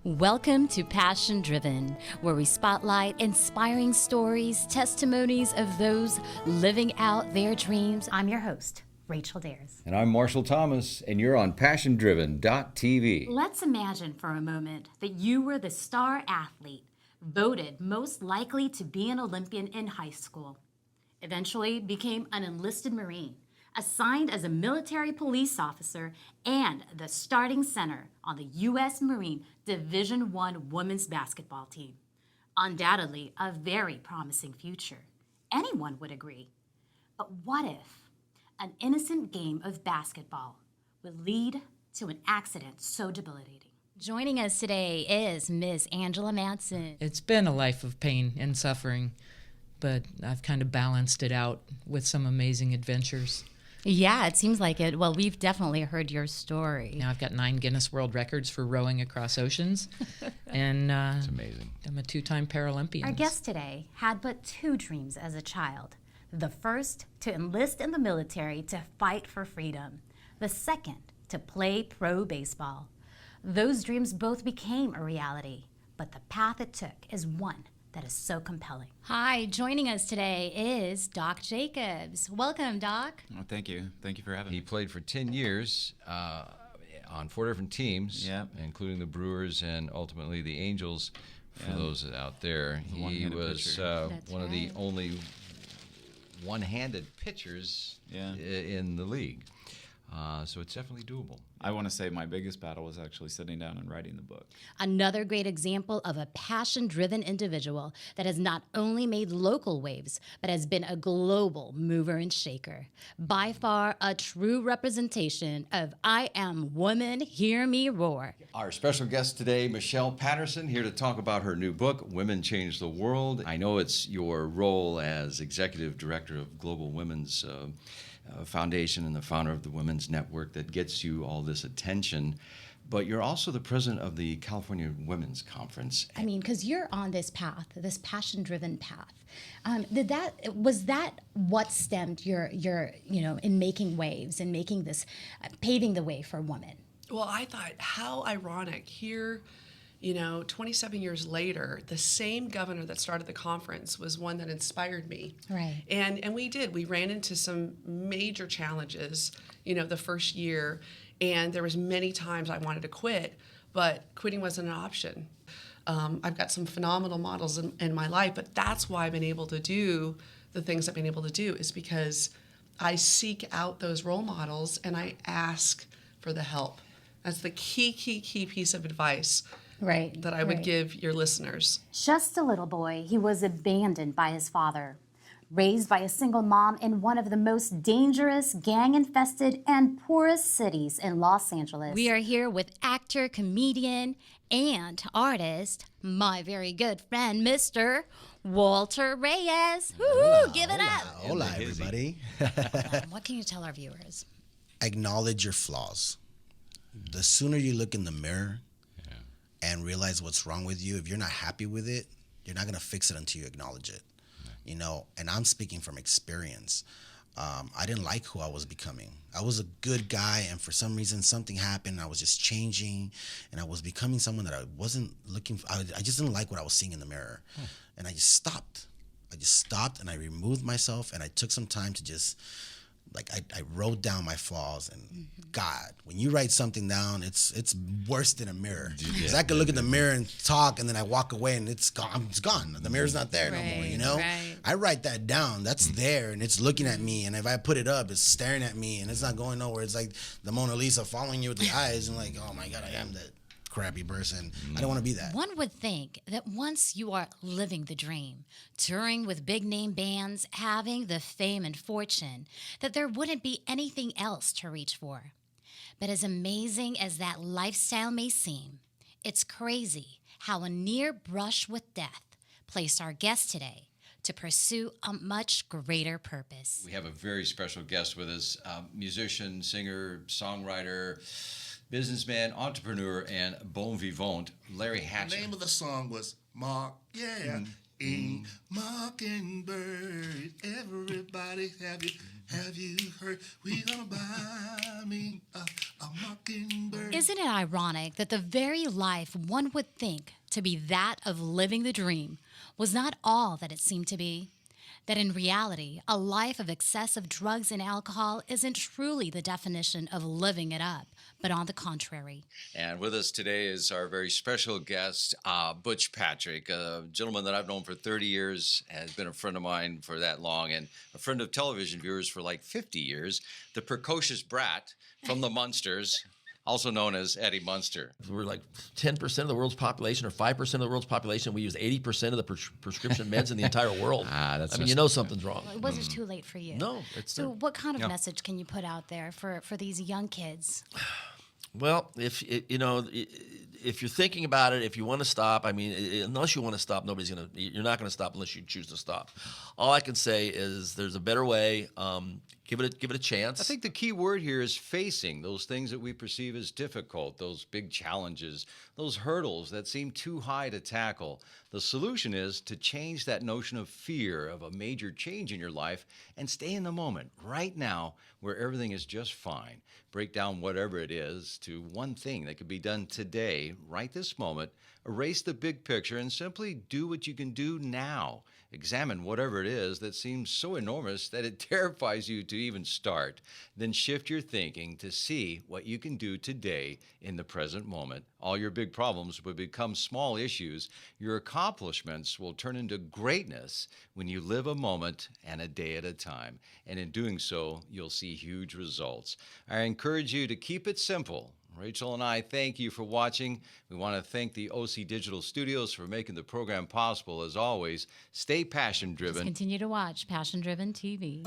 Welcome to Passion Driven, where we spotlight inspiring stories, testimonies of those living out their dreams. I'm your host, Rachel Dares. And I'm Marshall Thomas, and you're on PASSIONDRIVEN.TV. Let's imagine for a moment that you were the star athlete, voted most likely to be an Olympian in high school, eventually became an enlisted Marine, assigned as a military police officer, and the starting center on the U.S. Marine Division I women's basketball team. Undoubtedly a very promising future. Anyone would agree. But what if an innocent game of basketball would lead to an accident so debilitating? Joining us today is Ms. Angela Manson. It's been a life of pain and suffering, but I've kind of balanced it out with some amazing adventures. Yeah, it seems like it. Well, we've definitely heard your story. Now I've got 9 Guinness World Records for rowing across oceans, and It's amazing. I'm a 2-time Paralympian. Our guest today had but 2 dreams as a child. The first, to enlist in the military to fight for freedom. The second, to play pro baseball. Those dreams both became a reality, but the path it took is one that is so compelling. Hi, joining us today is Doc Jacobs. Welcome, Doc. Well, thank you. Thank you for having me. He played for 10 years on 4 different teams, Yep. including the Brewers and ultimately the Angels, for Yeah. those out there. The He one-handed was pitcher. That's one of the right. only one-handed pitchers Yeah. in the league. So it's definitely doable. I want to say my biggest battle was actually sitting down and writing the book. Another great example of a passion-driven individual that has not only made local waves, but has been a global mover and shaker. By far, a true representation of I am woman, hear me roar. Our special guest today, Michelle Patterson, here to talk about her new book, Women Change the World. I know it's your role as executive director of Global Women's Foundation and the founder of the Women's Network that gets you all this attention, but you're also the president of the California Women's Conference. I mean, because you're on this path, this passion-driven path. Was that what stemmed your in making waves and making this, paving the way for women? Well, I thought, how ironic. Here, 27 years later, the same governor that started the conference was one that inspired me. Right. And we did. We ran into some major challenges, the first year. And there was many times I wanted to quit, but quitting wasn't an option. I've got some phenomenal models in my life, but that's why I've been able to do the things I've been able to do, is because I seek out those role models and I ask for the help. That's the key piece of advice. Right. That I would give your listeners. Just a little boy, he was abandoned by his father. Raised by a single mom in one of the most dangerous, gang-infested, and poorest cities in Los Angeles. We are here with actor, comedian, and artist, my very good friend, Mr. Walter Reyes. Woo-hoo, give it up. Hola, everybody. What can you tell our viewers? Acknowledge your flaws. The sooner you look in the mirror and realize what's wrong with you, if you're not happy with it, you're not going to fix it until you acknowledge it. And I'm speaking from experience. I didn't like who I was becoming. I was a good guy, and for some reason something happened. I was just changing, and I was becoming someone that I wasn't looking for. I just didn't like what I was seeing in the mirror. And I just stopped. And I removed myself, and I took some time to just, I wrote down my flaws, and God, when you write something down, it's worse than a mirror. Because I could look in the mirror and talk, and then I walk away, and it's gone. It's gone. The mirror's not there no more. Right. I write that down. That's there, and it's looking at me. And if I put it up, it's staring at me, and it's not going nowhere. It's like the Mona Lisa following you with the eyes, and like, oh my God, I am that crappy person. I don't want to be that. One would think that once you are living the dream, touring with big name bands, having the fame and fortune, that there wouldn't be anything else to reach for. But as amazing as that lifestyle may seem, it's crazy how a near brush with death placed our guest today to pursue a much greater purpose. We have a very special guest with us, musician, singer, songwriter, businessman, entrepreneur, and bon vivant, Larry Hatcher. The name of the song was Mockingbird. Everybody, have you heard? We gonna buy me a mockingbird. Isn't it ironic that the very life one would think to be that of living the dream was not all that it seemed to be? That in reality, a life of excessive drugs and alcohol isn't truly the definition of living it up, but on the contrary. And with us today is our very special guest, Butch Patrick, a gentleman that I've known for 30 years, has been a friend of mine for that long, and a friend of television viewers for like 50 years, the precocious brat from the Munsters, also known as Eddie Munster. We're like 10% of the world's population or 5% of the world's population. We use 80% of the prescription meds in the entire world. That's I mean, you know something's wrong. It wasn't too late for you. No, it's So what kind of message can you put out there for these young kids? Well, if you're thinking about it, if you want to stop, I mean, unless you want to stop, you're not going to stop unless you choose to stop. All I can say is there's a better way. Give it a chance. I think the key word here is facing those things that we perceive as difficult, those big challenges, those hurdles that seem too high to tackle. The solution is to change that notion of fear of a major change in your life and stay in the moment right now where everything is just fine. Break down whatever it is to one thing that could be done today, right this moment. Erase the big picture and simply do what you can do now. Examine whatever it is that seems so enormous that it terrifies you to even start. Then shift your thinking to see what you can do today in the present moment. All your big problems will become small issues. Your accomplishments will turn into greatness when you live a moment and a day at a time. And in doing so, you'll see huge results. I encourage you to keep it simple. Rachel and I thank you for watching. We want to thank the OC Digital Studios for making the program possible. As always, stay passion-driven. Just continue to watch Passion Driven TV.